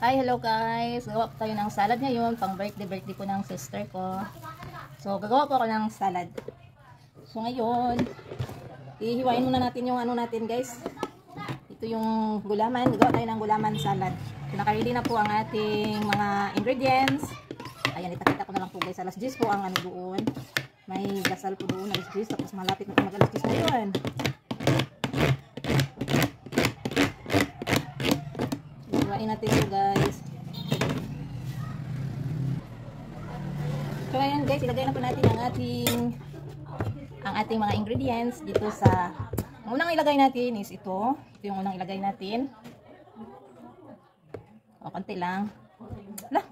Hi, hello guys. Gawa po tayo ng salad ngayon. Pang birthday po ng sister ko. So, gagawa po ako ng salad. So, ngayon, ihiwain muna natin yung ano natin guys. Ito yung gulaman. Gagawa tayo ng gulaman salad. So, naka-ready na po ang ating mga ingredients. Ayan, itakita ko na lang po guys. Alas 10 po ang ano doon. May gasal po doon. Alas 10. Tapos malapit na po mag-alas 10 ngayon. Ihiwain natin ito guys. So ngayon guys, ilagay na po natin ang ating mga ingredients dito sa, ang unang ilagay natin is ito. Ito yung unang ilagay natin. O, konti lang. Lah,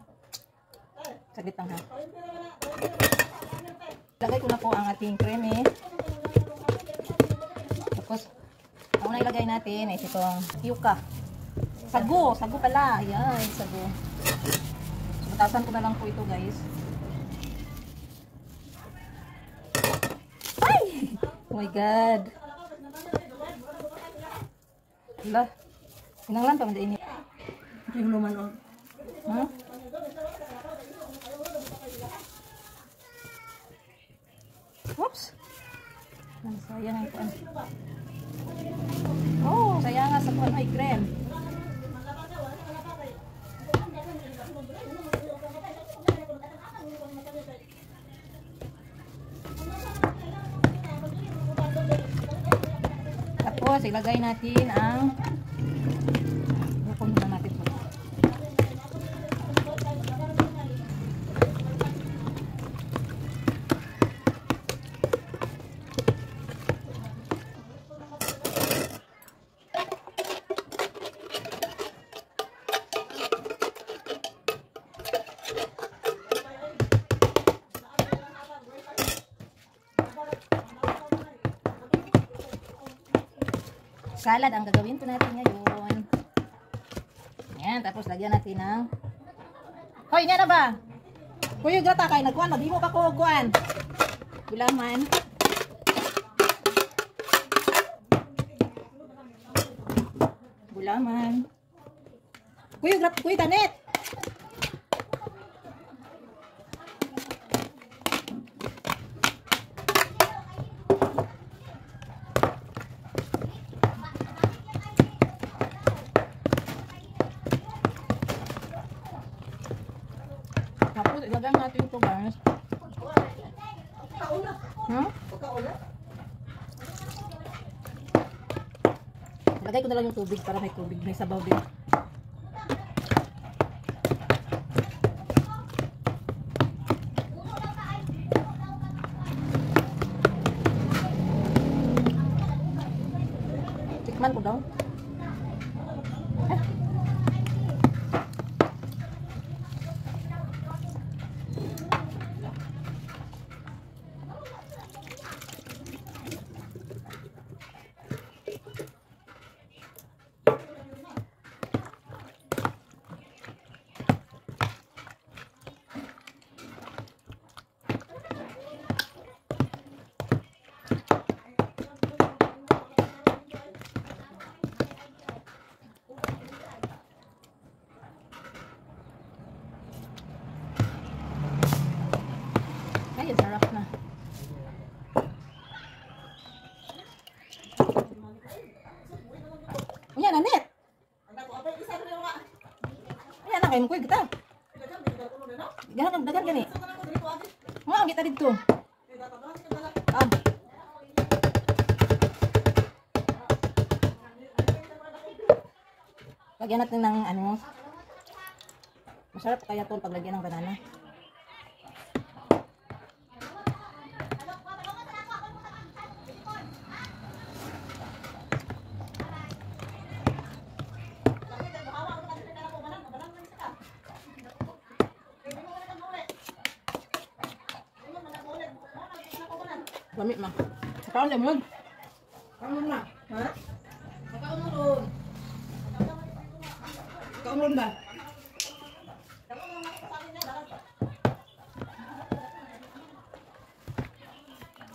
saglit lang ha. Ilagay ko na po ang ating creme. Tapos, ang unang ilagay natin is itong yuca. Sago pala. Ayan, sago. So, matasan ko na lang po ito guys. Ay! Oh my God. Hala. Sinanglan pa man din. Yung luman on. Huh? Oops. Sayang ang kuan. Oh, sayang nga sa kuan ay creme. Tapos ilagay natin ang muna natin po. Salad ang gagawin po natin ngayon. Ayan, tapos lagyan natin ng hoy, nga na ba? Kuya grata kay nagkuhan, maghimo pa ko kuan. Gulaman. Gulaman. Kuya tanet. Tapos ilagay natin ito guys. Hmm? Ilagay ko na lang yung tubig para may tubig, may sabaw din. Tikman ko daw. Ay, sarap na. Ayan, Anet. Ayan na, kayo mo kuya kita. Dagan gani. Mga ang kita dito. Lagyan natin ng ano. Masarap kaya ito paglagyan ng banana. Lamig na. Saka lemon. Kaon na. Ha? Kaon mo ron. Kaon ron ba?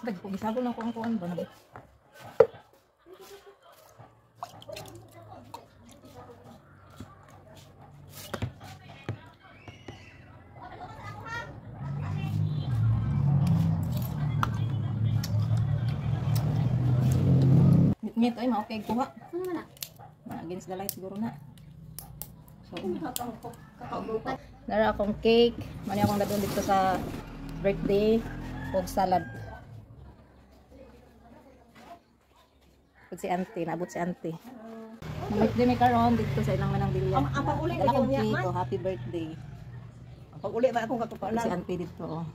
Bag po, isabol lang ko ang kuan ba na ba? Ngit ay okay kuha. Against the light siguro na. So, nara akong cake. Mani akong dadun dito sa birthday. Ug salad. Ug si auntie, naabot si auntie. Birthday may karon dito sa ilang manang bilya. Ang pag-uli Dala na kong niya, cake, man. happy birthday. Pag uli ba akong Si katupalan? auntie dito. Oh.